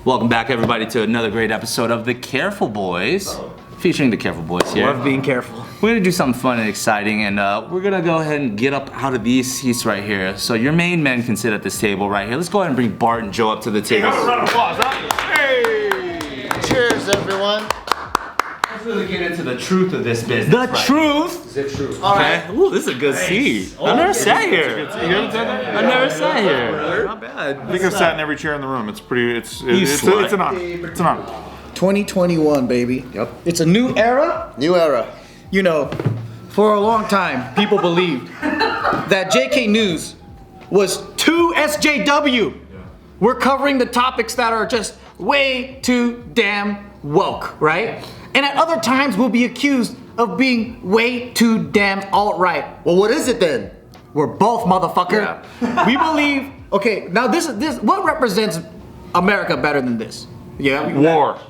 Welcome back, everybody, to another great episode of The Careful Boys, featuring The Careful Boys here. Love being careful. We're gonna do something fun and exciting, and we're gonna go ahead and get up out of these seats right here, so your main men can sit at this table right here. Let's go ahead and bring Bart and Joe up to the table. Have a round of applause, huh? Hey! Cheers, everyone. Let's really get into the truth of this business. The truth. Is it true? Okay. Ooh, this is a good seat. I've never sat here. You haven't said that? I've never sat here. Not bad. I think I've sat in every chair in the room. It's pretty. It's slut. an honor. It's an honor. 2021, baby. Yep. It's a new era. New era. You know, for a long time, people believed that JK News was too SJW. We're covering the topics that are just way too damn woke, right? And at other times, we'll be accused of being way too damn alt-right. Well, what is it then? We're both, motherfucker. We believe. Okay, now this. What represents America better than this? Yeah. War.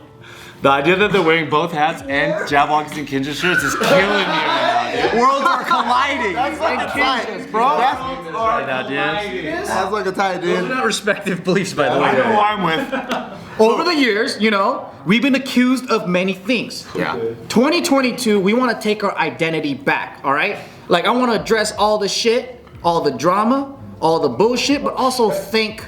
The idea that they're wearing both hats and Jabwalkers and Kinja shirts is killing me right now. Worlds are colliding. That's like a tie, bro. Right now, dude. That's like a tie, dude. Not respective beliefs, by the I know way. who I'm with. Over the years, you know, we've been accused of many things. Yeah. 2022, we want to take our identity back, all right? Like, I want to address all the shit, all the drama, all the bullshit, but also thank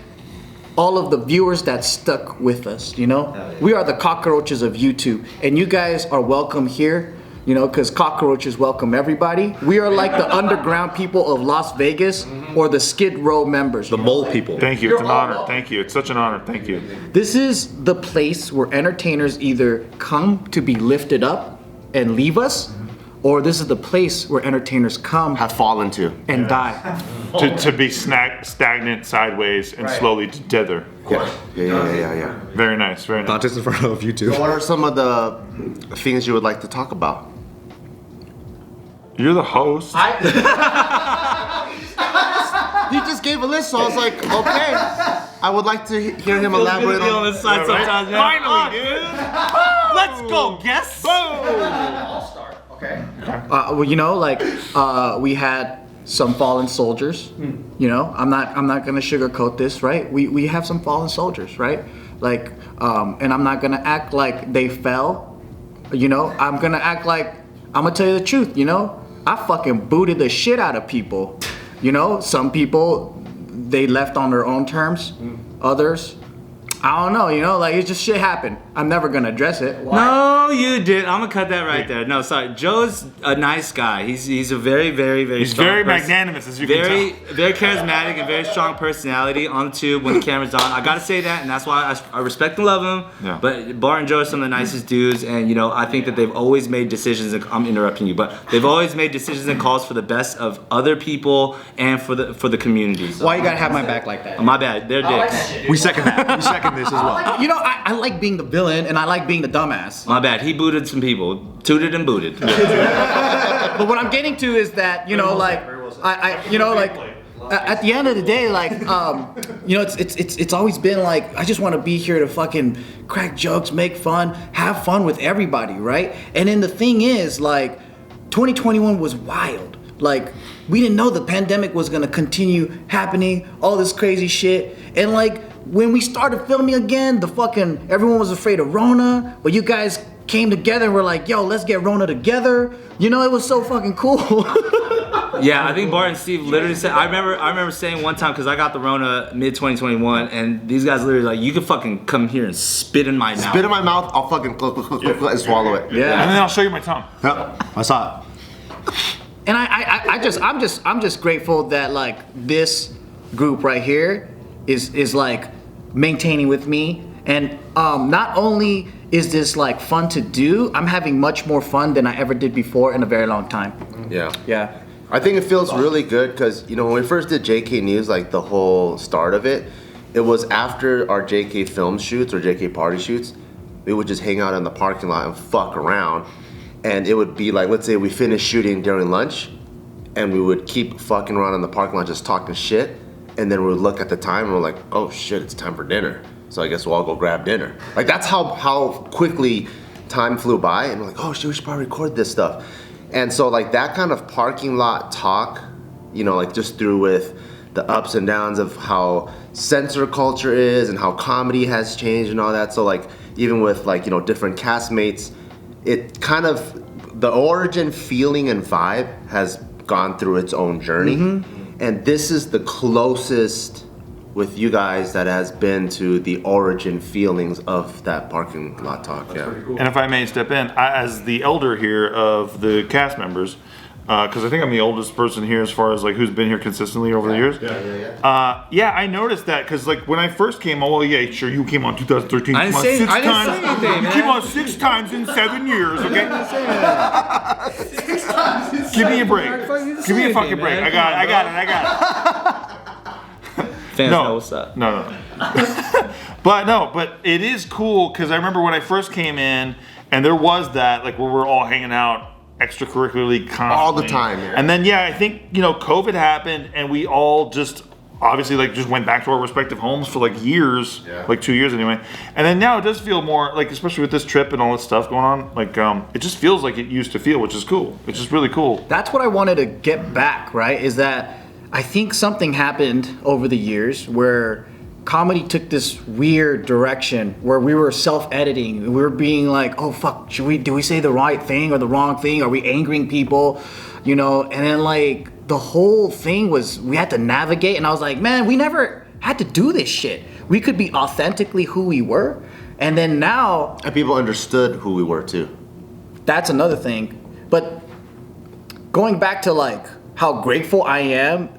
all of the viewers that stuck with us, you know? We are the cockroaches of YouTube, and you guys are welcome here, you know, because cockroaches welcome everybody. We are like the underground people of Las Vegas or the Skid Row members. The mole people. Thank you. It's an honor. Thank you. It's such an honor. Thank you. This is the place where entertainers either come to be lifted up and leave us, or this is the place where entertainers come Have fallen to. and die. To be stagnant sideways and slowly to dither. Yeah. Very nice. Very nice. Not just in front of you two. What are some of the things you would like to talk about? You're the host. He just gave a list, so I was like, okay. I would like to hear him elaborate Be on on this side sometimes, man. Finally, dude. Let's go, guests. Well, you know, like we had some fallen soldiers. You know, I'm not gonna sugarcoat this, right? We have some fallen soldiers, right? Like, and I'm not gonna act like they fell. You know, I'm gonna act like I'm gonna tell you the truth. You know, I fucking booted the shit out of people. You know, some people they left on their own terms. Others, I don't know, you know, like, it's just shit happened. I'm never gonna address it. No, you did. I'm gonna cut that right there. No, sorry. Joe's a nice guy. He's a very, very, very He's strong very person. magnanimous, as you can Very, tell. very charismatic and very strong personality on the tube when the camera's on. I gotta say that, and that's why I respect and love him. Yeah. But Bart and Joe are some of the nicest dudes, and you know, I think that they've always made decisions. And I'm interrupting you, but they've always made decisions and calls for the best of other people and for the community. So, Why you gotta have my back like that? my bad. They're dicks. We second that. We second this as well. You know, I like being the villain and I like being the dumbass. My bad. He booted some people. Tooted and booted. But what I'm getting to is that, you know, like, you know, like, at the end of the day, like, you know, it's always been like, I just want to be here to fucking crack jokes, make fun, have fun with everybody, right? And then the thing is, like, 2021 was wild. Like, we didn't know the pandemic was gonna continue happening, all this crazy shit. And like, when we started filming again, everyone was afraid of Rona, but you guys came together and were like, yo, let's get Rona together. You know, it was so fucking cool. Yeah, I think Bart and Steve literally said. I remember saying one time, because I got the Rona mid 2021, and these guys literally like, you can fucking come here and spit in my mouth. Spit in my mouth, I'll fucking and swallow it. And then I'll show you my tongue. Yep, I saw it. And I'm just grateful that like this group right here is like maintaining with me, and not only is this like fun to do, I'm having much more fun than I ever did before in a very long time. Yeah. Yeah. I think it feels really good because, you know, when we first did JK News, like the whole start of it, it was after our JK film shoots or JK party shoots. We would just hang out in the parking lot and fuck around. And it would be like, let's say we finished shooting during lunch and we would keep fucking around in the parking lot just talking shit. And then we would look at the time and we're like, oh shit, it's time for dinner. So I guess we'll all go grab dinner. Like, that's how quickly time flew by, and we're like, oh shit, we should probably record this stuff. And so like that kind of parking lot talk, you know, like just through with the ups and downs of how censor culture is and how comedy has changed and all that. So like even with like, you know, different castmates, it kind of, the origin, feeling, and vibe has gone through its own journey. And this is the closest with you guys that has been to the origin feelings of that parking lot talk. And if I may step in, as the elder here of the cast members, because I think I'm the oldest person here as far as like who's been here consistently over the years. Yeah, I noticed that because like when I first came, oh well, yeah, sure, you came on 2013. I didn't say anything, You came on 6 times in 7 years. Okay. 6 times. Give me a break. Give me a fucking break. I got it. Fans know what's up. No. But it is cool because I remember when I first came in and there was that like where we're all hanging out extracurricularly constantly. All the time. Yeah. And then I think, you know, COVID happened and we all just obviously like just went back to our respective homes for like years, like 2 years anyway. And then now it does feel more like, especially with this trip and all this stuff going on, like it just feels like it used to feel, which is cool. It's just really cool. That's what I wanted to get back, right? Is that I think something happened over the years where comedy took this weird direction where we were self-editing. We were being like, oh fuck, do we say the right thing or the wrong thing? Are we angering people? You know, and then like the whole thing was we had to navigate, and I was like, man, we never had to do this shit. We could be authentically who we were. And then now, And people understood who we were too. that's another thing. But going back to like how grateful I am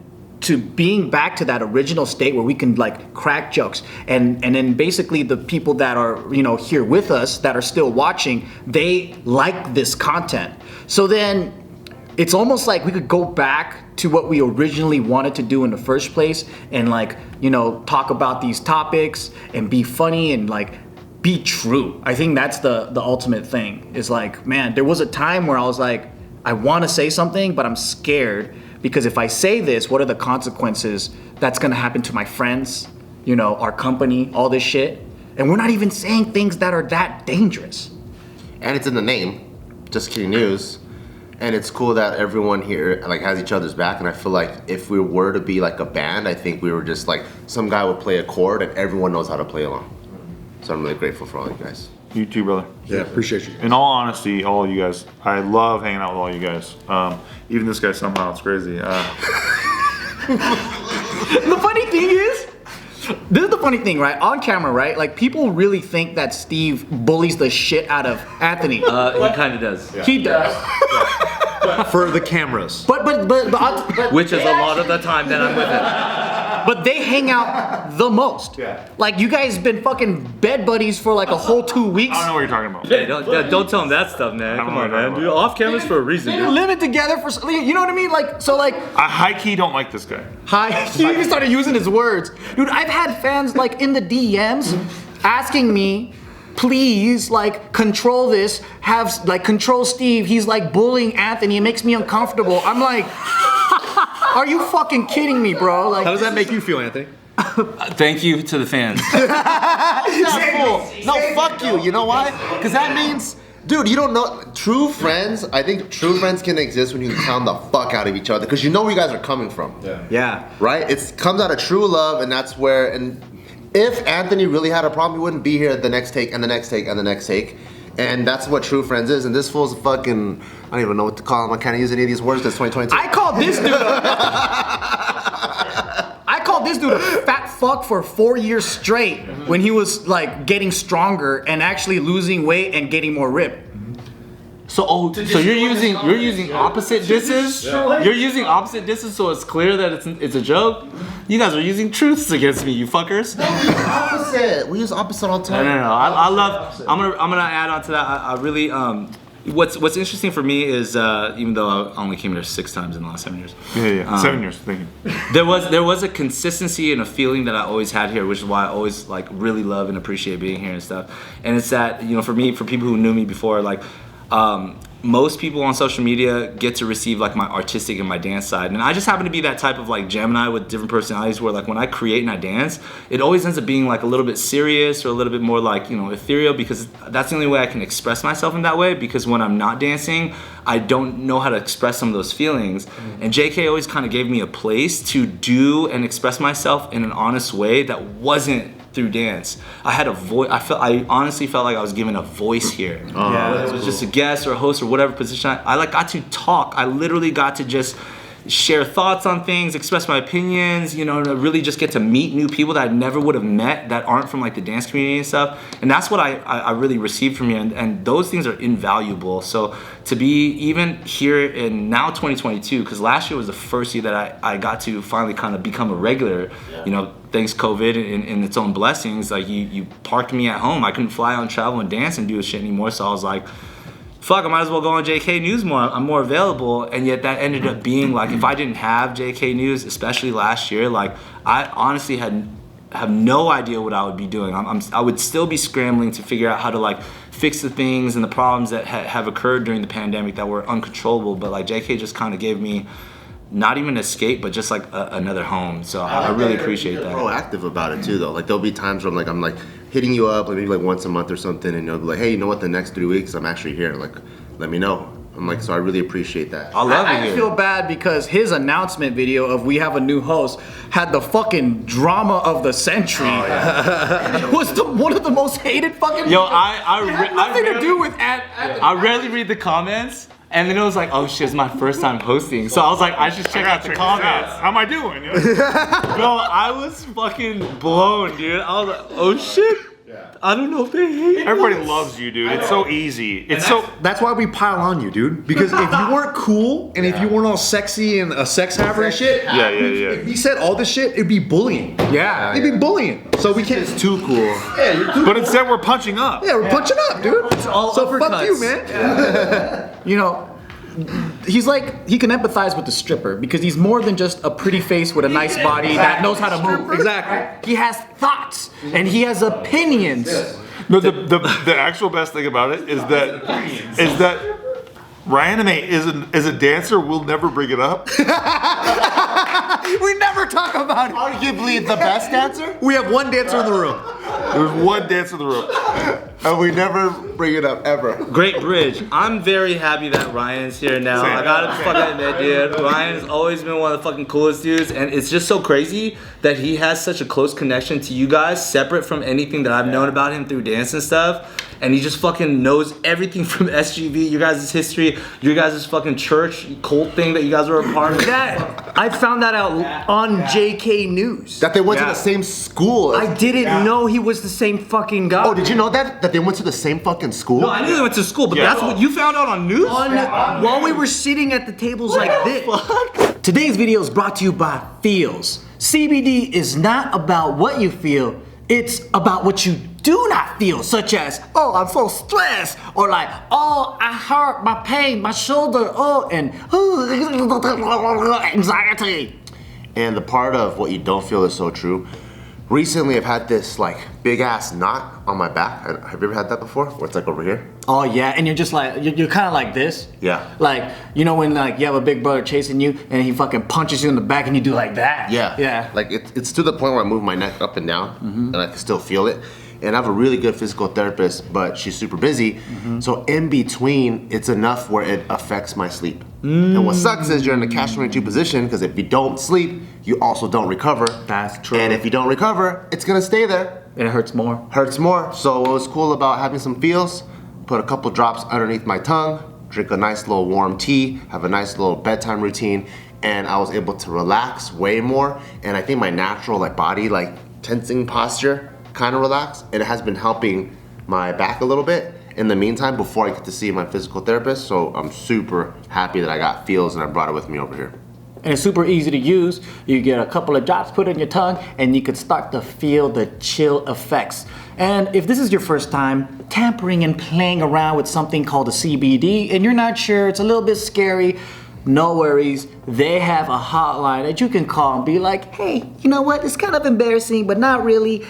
to being back to that original state where we can like crack jokes, and then basically the people that are, you know, here with us that are still watching, they like this content. So then it's almost like we could go back to what we originally wanted to do in the first place and like, you know, talk about these topics and be funny and like be true. I think that's the ultimate thing is like, man, there was a time where I was like, I want to say something, but I'm scared because if I say this, what are the consequences that's going to happen to my friends, you know, our company, all this shit. And we're not even saying things that are that dangerous. And it's in the name, Just Kidding News. And it's cool that everyone here like has each other's back. And I feel like if we were to be like a band, I think we were just like some guy would play a chord and everyone knows how to play along. So I'm really grateful for all you guys. You too, brother. Yeah, appreciate you. In all honesty, all of you guys, I love hanging out with all you guys. Even this guy somehow, it's crazy. The funny thing is, this is the funny thing, right? On camera, right? Like people really think that Steve bullies the shit out of Anthony. He kind of does. He does. For the cameras. But Which is a lot of the time that I'm with him. But they hang out the most. Yeah. Like you guys been fucking bed buddies for like a whole 2 weeks. I don't know what you're talking about. Hey, don't tell him that stuff, man. don't Come know on, what you're man. talking Dude, off camera's for a reason, They're dude. living together for, you know what I mean? Like, so like, I high-key don't like this guy. he even started using his words. Dude, I've had fans like in the DMs asking me, please, like, control this, control Steve. He's like bullying Anthony. It makes me uncomfortable. I'm like, are you fucking kidding me, bro? Like, How does that make you feel, Anthony? Thank you to the fans. No, fuck you. You know why? Because that means, dude, you don't know. True friends, I think true friends can exist when you can clown the fuck out of each other because you know where you guys are coming from. yeah. Right? It comes out of true love, and that's where. And if Anthony really had a problem, he wouldn't be here at the next take and the next take and the next take. And that's what true friends is. And this fool's a fucking. I don't even know what to call him. I can't use any of these words. That's 2022. I called this dude a fat fuck for 4 years straight when he was like getting stronger and actually losing weight and getting more ripped. So you're using opposite disses? You're using opposite disses so it's clear that it's a joke? You guys are using truths against me, you fuckers. Opposite. We use opposite all the time. No. I love. I'm gonna add on to that. I really What's interesting for me is even though I only came here 6 times in the last 7 years. Yeah. 7 years. Thank you. There was a consistency and a feeling that I always had here, which is why I always like really love and appreciate being here and stuff. And it's that, you know, for me, for people who knew me before, like most people on social media get to receive like my artistic and my dance side, and I just happen to be that type of like Gemini with different personalities where like when I create and I dance, it always ends up being like a little bit serious or a little bit more like, you know, ethereal, because that's the only way I can express myself in that way, because when I'm not dancing I don't know how to express some of those feelings. And JK always kind of gave me a place to do and express myself in an honest way that wasn't through dance. I had a voice. I honestly felt like I was given a voice here. Whether it was just a guest or a host or whatever position. I like got to talk. I literally got to just share thoughts on things, express my opinions, you know, to really just get to meet new people that I never would have met that aren't from like the dance community and stuff. And that's what I really received from you, and those things are invaluable. So to be even here in now 2022, because last year was the first year that I got to finally kind of become a regular, you know, thanks COVID and its own blessings. Like you parked me at home. I couldn't fly out and travel and dance and do shit anymore. So I was like, fuck, I might as well go on JK News more. I'm more available. And yet that ended up being like, if I didn't have JK News, especially last year, like I honestly have no idea what I would be doing. I would still be scrambling to figure out how to like fix the things and the problems that have occurred during the pandemic that were uncontrollable. But like JK just kind of gave me not even escape, but just like another home. So I really appreciate that. Proactive about it too, though. Like there'll be times where I'm like hitting you up, like maybe like once a month or something, and you'll be like, hey, you know what? The next 3 weeks, I'm actually here. Like, let me know. I'm like, so I really appreciate that. I love it. I feel bad because his announcement video of we have a new host had the fucking drama of the century. It was one of the most hated fucking. Yo, it had nothing to do with I rarely read the comments. And then it was like, oh shit, it's my first time hosting. So I was like, I should check out the comments. How am I doing? Bro, I was fucking blown, dude. I was like, oh shit. I don't know if they hate me. Everybody loves you, dude. It's so easy. It's so. That's why we pile on you, dude. Because if you weren't cool and if you weren't all sexy and a sex haver and shit, Yeah. if you said all this shit, it'd be bullying. Yeah. It'd be bullying. So we can't. It's too cool. Yeah, you're too But instead, we're punching up. Yeah, we're punching up, dude. It's all so fuck uppercuts. you, man. You know, he's like, he can empathize with the stripper because he's more than just a pretty face with a nice body that knows how to move. Exactly. He has thoughts and he has opinions. No, the actual best thing about it is that Ryanimay is a dancer. We'll never bring it up. We never talk about it. Arguably the best dancer, We have one dancer in the room. There's one dancer in the room. and we never bring it up ever. Great bridge. I'm very happy that Ryan's here now. Same. I gotta fucking admit, dude. Ryan's always been one of the fucking coolest dudes, and it's just so crazy that he has such a close connection to you guys, separate from anything that I've known about him through dance and stuff. And he just fucking knows everything from SGV, your guys' history, your guys' fucking church cult thing that you guys were a part of. That I found that out on JK News. That they went to the same school. I didn't know he was the same fucking guy. Oh, did you know that they went to the same fucking school? No, I knew they went to school, but Yeah. that's what you found out on news? While we were sitting at the tables like this. Today's video is brought to you by Feels. CBD is not about what you feel, it's about what you do not feel, such as, oh, I'm so stressed, or like, oh, I hurt, my pain, my shoulder, oh, and anxiety. And the part of what you don't feel is so true. Recently, I've had this like big ass knot on my back. Have you ever had that before? Where it's like over here? Oh yeah, and you're just like, you're kind of like this. Yeah. Like, you know when like you have a big brother chasing you and he fucking punches you in the back and you do like that? Yeah. Yeah. Like it's to the point where I move my neck up and down and I can still feel it. And I have a really good physical therapist, but she's super busy. So in between, it's enough where it affects my sleep. And what sucks is you're in a catch-22 position because if you don't sleep, you also don't recover. That's true. And if you don't recover, it's gonna stay there. And it hurts more. Hurts more. So what was cool about having some feels, put a couple drops underneath my tongue, drink a nice little warm tea, have a nice little bedtime routine, and I was able to relax way more. And I think my natural like body, like tensing posture kind of relaxed, and it has been helping my back a little bit in the meantime before I get to see my physical therapist. So I'm super happy that I got feels and I brought it with me over here. And it's super easy to use. You get a couple of drops put in your tongue and you can start to feel the chill effects. And if this is your first time tampering and playing around with something called a CBD and you're not sure, it's a little bit scary, no worries. They have a hotline that you can call and be like, hey, you know what? It's kind of embarrassing, but not really.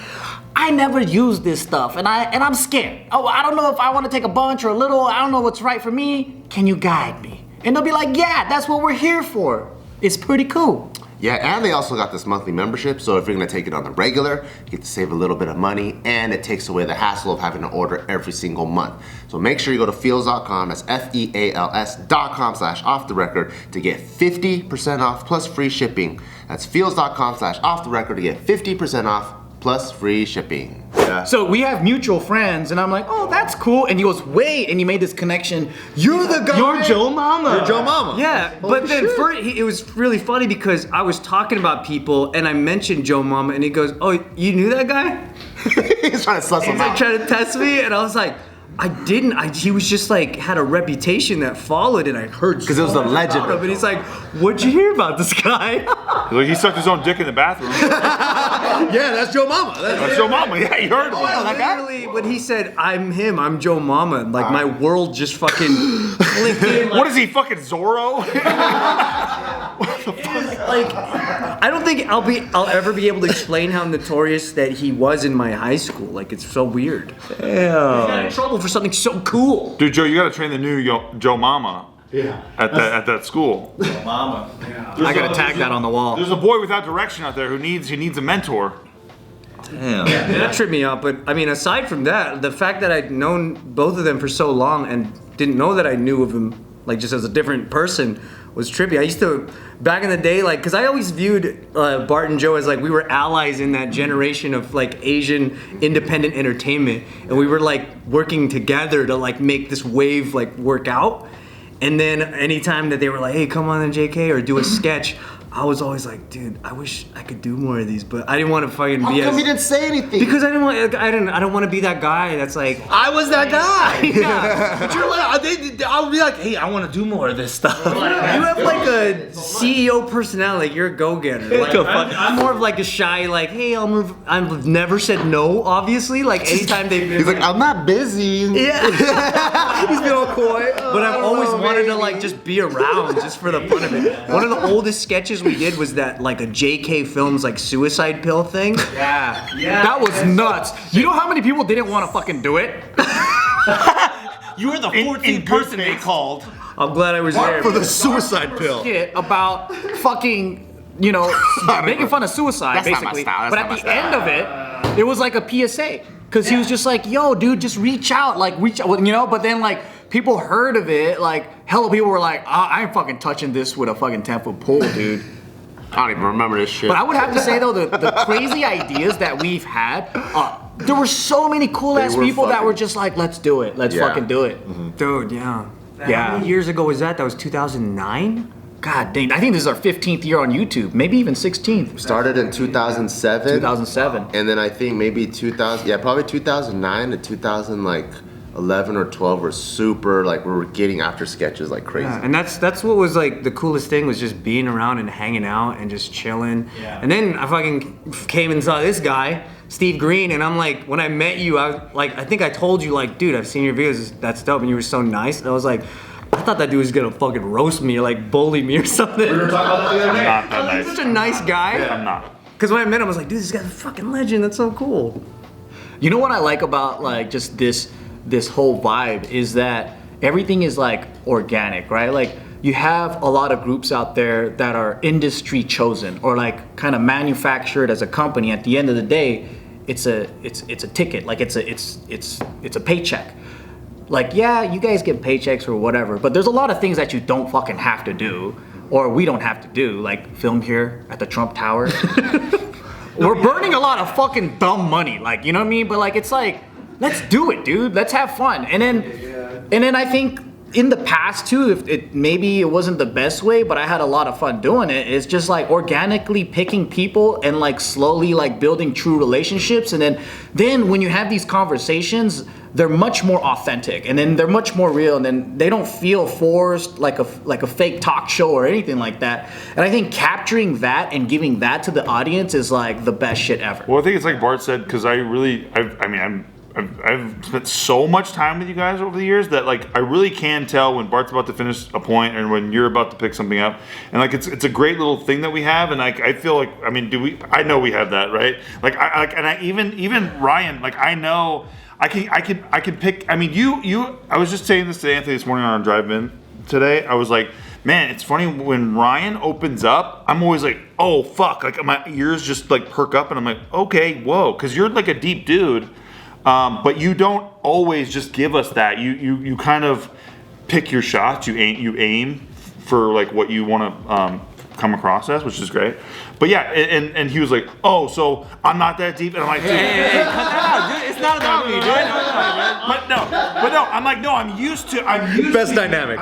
I never use this stuff, and I'm scared. Oh, I don't know if I want to take a bunch or a little. I don't know what's right for me. Can you guide me? And they'll be like, yeah, that's what we're here for. It's pretty cool. Yeah, and they also got this monthly membership, so if you're gonna take it on the regular, you get to save a little bit of money, and it takes away the hassle of having to order every single month. So make sure you go to feels.com, that's feals.com/off-the-record to get 50% off plus free shipping. That's feels.com/off-the-record to get 50% off plus free shipping. Yeah. So we have mutual friends, and I'm like, oh, that's cool. And he goes, wait, and you made this connection. You're the guy. You're Joe Mama. You're Joe Mama. Yeah, but then it was really funny because I was talking about people and I mentioned Joe Mama and he goes, oh, you knew that guy? He's trying to suss him He's like out. trying to test me, and I was like, I didn't. He was just like had a reputation that followed, and I heard Because it was the legend. and he's like, what'd you hear about this guy? Like he sucked his own dick in the bathroom. Yeah, that's Joe Mama. That's Joe Mama. Yeah, you heard him. Literally, when he said, I'm him, I'm Joe Mama, like my world just fucking clicked in. What is he, fucking Zorro? Like, I don't think I'll ever be able to explain how notorious that he was in my high school. Like, it's so weird. Damn. He got in trouble for something so cool. Dude, Joe, you gotta train the new Joe Mama. Yeah. At that school. Mama. I gotta tag that on the wall. There's a boy without direction out there who needs a mentor. Damn. That tripped me out, but I mean, aside from that, the fact that I'd known both of them for so long and didn't know that I knew of him, like just as a different person, was trippy. I used to, back in the day, like, cause I always viewed Bart and Joe as like, we were allies in that generation of like Asian independent entertainment. And we were like working together to like make this wave like work out. And then anytime that they were like, hey, come on in JK or do a sketch, I was always like, dude, I wish I could do more of these, but I didn't want to fucking How be come as... you didn't say anything? Because I don't want to be that guy that's like, I was that guy. Yeah. But you're like, I'll be like, hey, I want to do more of this stuff. you have like a CEO personality, like you're a go-getter. Like, I'm more of like a shy, like, hey, I've never said no, obviously. Like anytime they've been He's like, I'm not busy. yeah. He's been all coy. But I've always wanted to like just be around just for the fun of it. One of the oldest sketches we did was that like a JK Films like suicide pill thing. Yeah. That was nuts. You know how many people didn't want to fucking do it? You were the 14th person they called. I'm glad I was there. For the suicide pill. Shit about fucking, you know, making fun of suicide, That's not my basically. style, But that's at not the my end of it, it was like a PSA. Because he was just like, yo, dude, just reach out. Like, reach out, you know? But then, like, people heard of it. Like, hella people were like, I ain't fucking touching this with a fucking 10-foot pole, dude. I don't even remember this shit. But I would have to say, though, the crazy ideas that we've had, there were so many cool-ass They were people that fucking- were just like, let's do it. Let's Yeah. fucking do it. Dude, yeah. Yeah. How many years ago was that? That was 2009? God dang, I think this is our 15th year on YouTube. Maybe even 16th. Started in 2007. 2007. And then I think maybe 2000, yeah, probably 2009 to 2011 or 12 were super, like, we were getting after sketches like crazy. Yeah, and that's what was like the coolest thing was just being around and hanging out and just chilling. Yeah. And then I fucking came and saw this guy, Steve Greene, and I'm like, when I met you, I think I told you like, dude, I've seen your videos, that's dope, and you were so nice. And I was like, I thought that dude was gonna fucking roast me or like bully me or something. I'm not that He's nice. such a nice guy. I'm not. Because when I met him, I was like, dude, this guy's a fucking legend. That's so cool. You know what I like about like just this whole vibe is that everything is like organic, right? Like you have a lot of groups out there that are industry chosen or like kind of manufactured as a company. At the end of the day, it's a ticket, like it's a paycheck. Like, yeah, you guys get paychecks or whatever, but there's a lot of things that you don't fucking have to do, or we don't have to do, like film here at the Trump Tower. We're burning a lot of fucking dumb money, like, you know what I mean? But like, it's like, let's do it, dude. Let's have fun. And then I think in the past too, if maybe it wasn't the best way, but I had a lot of fun doing it. It's just like organically picking people and like slowly like building true relationships. And then when you have these conversations, they're much more authentic, and then they're much more real, and then they don't feel forced like a fake talk show or anything like that. And I think capturing that and giving that to the audience is like the best shit ever. Well, I think it's like Bart said, because I mean, I've spent so much time with you guys over the years that like I really can tell when Bart's about to finish a point and when you're about to pick something up, and like it's a great little thing that we have, and like I feel like I mean I know we have that, right? Like I even Ryan, like I know I can pick. I mean you I was just saying this to Anthony this morning on our drive-in today. I was like, man, it's funny when Ryan opens up, I'm always like, oh fuck, like my ears just like perk up and I'm like, okay, whoa, because you're like a deep dude, but you don't always just give us that. You kind of pick your shots. You aim for like what you want to come across as, which is great. But yeah, and he was like, oh, so I'm not that deep, and I'm like, dude, Hey, cut that out, dude. It's not about me, dude. but no, I'm like, no, I'm used to Best dynamic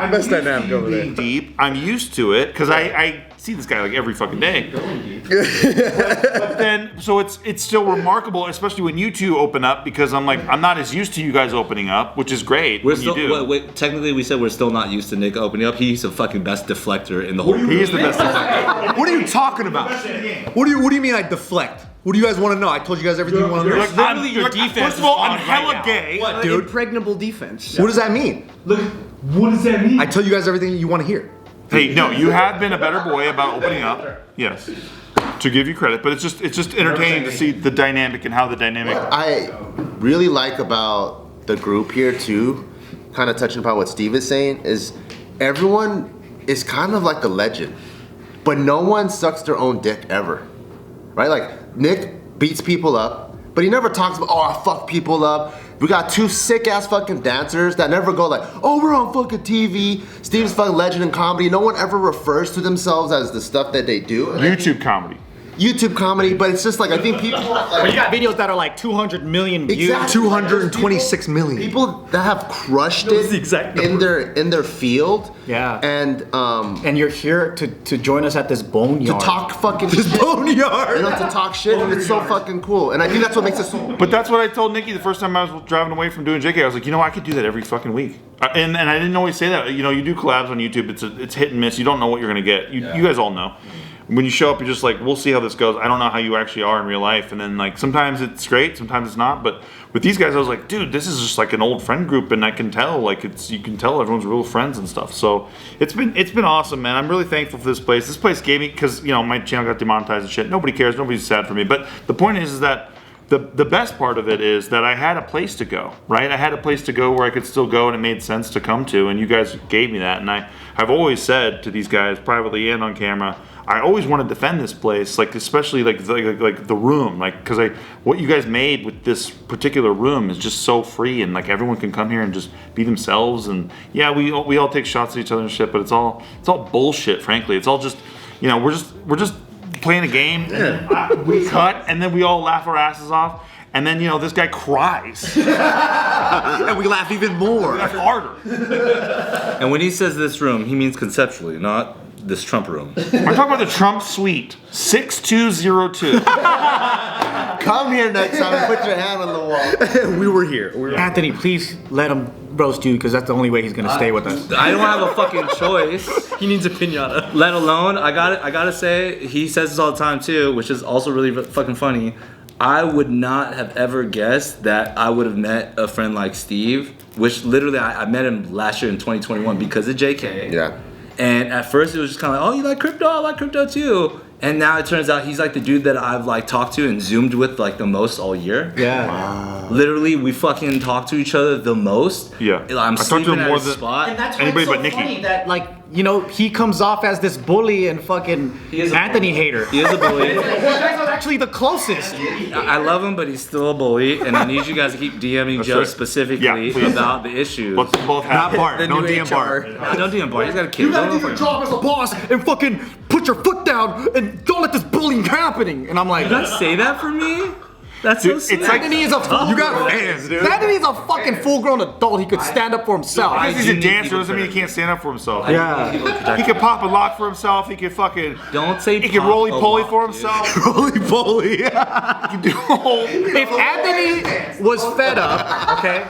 over there. being deep. I'm used to it because I see this guy like every fucking day. But then, so it's still remarkable, especially when you two open up, because I'm like, I'm not as used to you guys opening up, which is great. We're when still, you do. wait, technically we said we're still not used to Nick opening up. He's the fucking best deflector in the whole. He is the best. What are you talking about? What do you mean I deflect? What do you guys want to know? I told you guys everything you want to know. Like, Literally, your defense First of all, is I'm on hella right now. gay. What, dude? Impregnable defense. What does that mean? Look, what does that mean? I tell you guys everything you want to hear. Hey, no, you have been a better boy about opening up. Yes, to give you credit, but it's just entertaining to see the dynamic and how the dynamic. I really like about the group here too, kind of touching upon what Steve is saying, is everyone is kind of like a legend, but no one sucks their own dick ever, right? Like Nick beats people up, but he never talks about, oh, I fuck people up. We got two sick ass fucking dancers that never go like, oh, we're on fucking TV. Steve's fucking legend in comedy. No one ever refers to themselves as the stuff that they do. YouTube comedy. YouTube comedy, but it's just like I think people But you got videos that are like 200 million views. Exactly. 226 million. people that have crushed it the exact in their field. Yeah. And you're here to join us at this boneyard. to talk fucking shit. Boneyard. You know, to talk shit, and it's so fucking cool. And I think that's what makes it so. But that's what I told Nikki the first time I was driving away from doing JK. I was like, I could do that every fucking week. And I didn't always say that. You do collabs on YouTube. It's hit and miss. You don't know what you're gonna get. You guys all know. When you show up, you're just like, we'll see how this goes. I don't know how you actually are in real life. And then like sometimes it's great, sometimes it's not. But with these guys, I was like, dude, this is just like an old friend group, and I can tell, like you can tell everyone's real friends and stuff. So it's been awesome, man. I'm really thankful for this place. This place gave me, because my channel got demonetized and shit. Nobody cares. Nobody's sad for me. But the point is that the best part of it is that I had a place to go, right? I had a place to go where I could still go, and it made sense to come to. And you guys gave me that. And I've always said to these guys, privately and on camera, I always want to defend this place, like especially like the room, like because what you guys made with this particular room is just so free, and like everyone can come here and just be themselves, and yeah, we all take shots at each other and shit, but it's all bullshit, frankly. It's all just we're just playing a game. Yeah. We cut, and then we all laugh our asses off. And then, this guy cries. And we laugh even more. We laugh harder. And when he says this room, he means conceptually, not this Trump room. I'm talking about the Trump suite, 6202. Come here next time and put your hand on the wall. We were here. Anthony, please let him roast you, because that's the only way he's gonna stay with us. I don't have a fucking choice. He needs a pinata. Let alone, I gotta say, he says this all the time too, which is also really fucking funny. I would not have ever guessed that I would have met a friend like Steve, which literally I met him last year in 2021 because of JK. Yeah. And at first it was just kind of like, oh, you like crypto? I like crypto too. And now it turns out he's like the dude that I've like talked to and zoomed with like the most all year. Yeah. Wow. Literally, we fucking talk to each other the most. Yeah. I'm I talked to sleeping him at more his than spot. And that's why anybody it's so but Nikki. funny that he comes off as this bully and fucking Anthony hater. He is a bully. You guys are actually the closest. I love him, but he's still a bully, and I need you guys to keep DMing That's Joe right. specifically Yeah, please. about the issues. Let's both Not have Bart. The Don't new DM Bart. No, don't DM Bart. He's got a kid. You gotta Don't do your fucking- job as a boss and fucking put your foot down and don't let this bullying happening. And I'm like, Did I say that for me? That's so Dude, sweet. it's like- Anthony is a full. You got fans, dude. Anthony is a fucking full-grown adult. He could stand up for himself. Because he's do a need dancer people doesn't mean he to- can't stand up for himself. Yeah. He can pop a lock for himself. He can fucking. Don't say He can pop roly a poly lock, for dude. himself. Roly poly. He can do a whole. If Anthony was fed up, okay,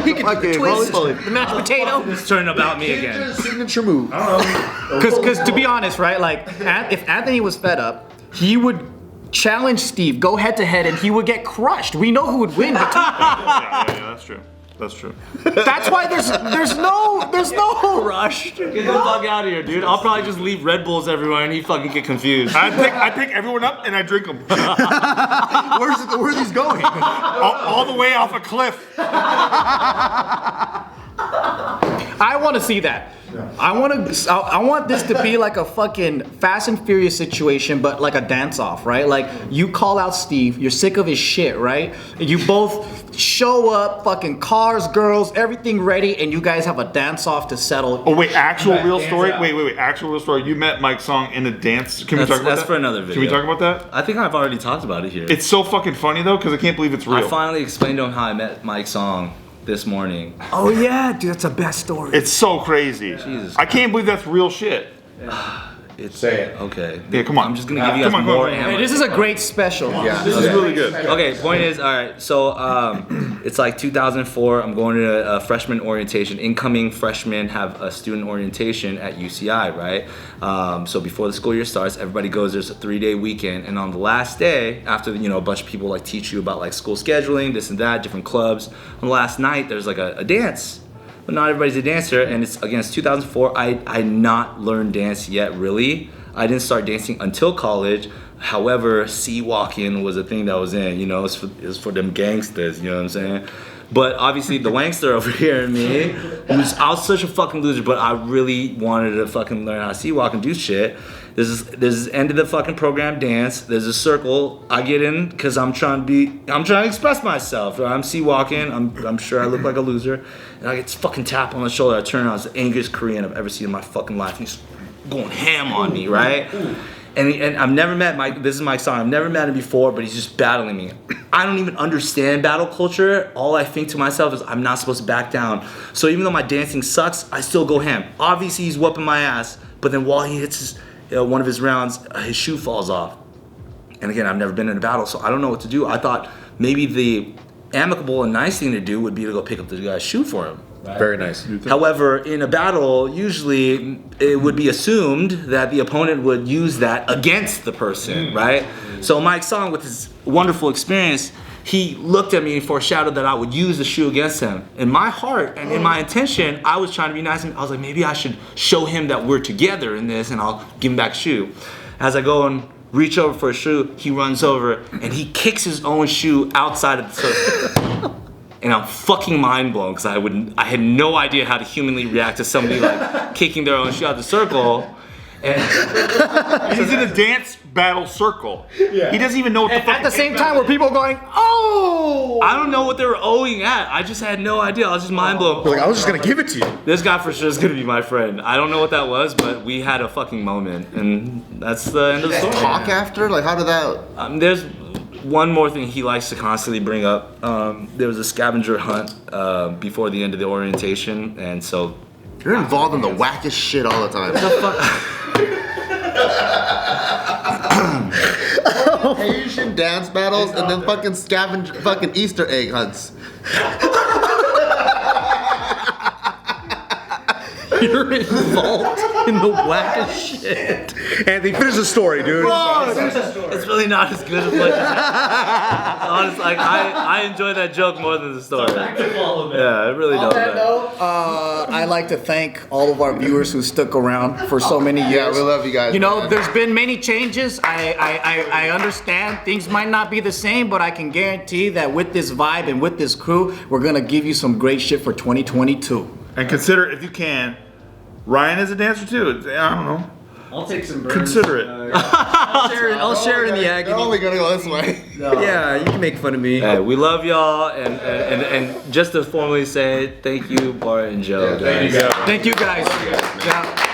he could Okay, twist roly poly. the mashed potato. It's turning about me again. Signature move. Because to be honest, right, like if Anthony was fed up, he would challenge Steve, go head to head, and he would get crushed. We know who would win. Yeah, that's true. That's true. That's why there's no Rush. Get the fuck out of here, dude. I'll probably just leave Red Bulls everywhere and he fucking get confused. I pick everyone up and I drink them. Where are these going? all the way off a cliff. I want to see that. I want this to be like a fucking Fast and Furious situation, but like a dance-off, right? Like, you call out Steve, you're sick of his shit, right? And you both show up, fucking cars, girls, everything ready, and you guys have a dance-off to settle. Oh wait, actual real story? Wait, actual real story. You met Mike Song in a dance. Can we talk about that? That's for another video. Can we talk about that? I think I've already talked about it here. It's so fucking funny though, because I can't believe it's real. I finally explained to him how I met Mike Song this morning. Oh yeah, dude, that's the best story. It's so crazy. Jesus. I can't believe that's real shit. Say it. Okay. Yeah, come on. I'm just gonna give you guys come on, more come on. ammo. Hey, this is a great special. Yeah. This is really good. Okay, point is, all right, so it's like 2004. I'm going to a freshman orientation. Incoming freshmen have a student orientation at UCI, right? So before the school year starts, everybody goes, there's a 3-day weekend. And on the last day, after, a bunch of people like teach you about like school scheduling, this and that, different clubs, on the last night, there's like a dance. But not everybody's a dancer, and it's, again, it's 2004. I not learned dance yet, really. I didn't start dancing until college. However, sea walking was a thing that was in, it was for them gangsters, you know what I'm saying? But obviously the wankster over here in me, I was such a fucking loser, but I really wanted to fucking learn how to sea walk and do shit. There's this end of the fucking program dance. There's a circle. I get in because I'm trying to express myself. I'm sea walking. I'm sure I look like a loser. And I get this fucking tap on the shoulder. I turn around. It's the angriest Korean I've ever seen in my fucking life. And he's going ham on me, right? And I've never met Mike. This is Mike's song. I've never met him before, but he's just battling me. I don't even understand battle culture. All I think to myself is I'm not supposed to back down. So even though my dancing sucks, I still go ham. Obviously, he's whooping my ass. But then while he hits one of his rounds, his shoe falls off. And again, I've never been in a battle, so I don't know what to do. I thought maybe the amicable and nice thing to do would be to go pick up the guy's shoe for him. Right? Very nice. However, in a battle, usually it would be assumed that the opponent would use that against the person, right? So Mike Song, with his wonderful experience, he looked at me and foreshadowed that I would use the shoe against him. In my heart and in my intention, I was trying to be nice. I was like, maybe I should show him that we're together in this, and I'll give him back a shoe. As I go and reach over for a shoe, he runs over and he kicks his own shoe outside of the circle. And I'm fucking mind blown because I had no idea how to humanly react to somebody like kicking their own shoe out of the circle. And He's in a dance battle circle. Yeah. He doesn't even know what the fuck. At the same time, were people going, oh! I don't know what they were owing at. I just had no idea. I was just mind blown. Like, I was just gonna give it to you. This guy for sure is gonna be my friend. I don't know what that was, but we had a fucking moment, and that's the end of the story. Talk after? Like, how did that? There's one more thing he likes to constantly bring up. There was a scavenger hunt before the end of the orientation, and so You're involved in the wackest shit all the time. Asian dance battles and then fucking fucking Easter egg hunts. You're involved in the wackest shit. Anthony, finish the story, dude. it's really not as good as what. Honestly, like I enjoy that joke more than the story. Yeah, I really don't. On that note, I'd like to thank all of our viewers who stuck around for so many years. Yeah, we love you guys. You know, man. there's been many changes. I understand things might not be the same, but I can guarantee that with this vibe and with this crew, we're gonna give you some great shit for 2022. And consider, if you can, Ryan is a dancer too. I don't know. I'll take some burns. Consider it. I'll share in the They're agony. only gonna go this way. Yeah, you can make fun of me. Hey, we love y'all, and just to formally say thank you, Bart and Joe. Yeah, thank you guys. Thank you guys. Yeah.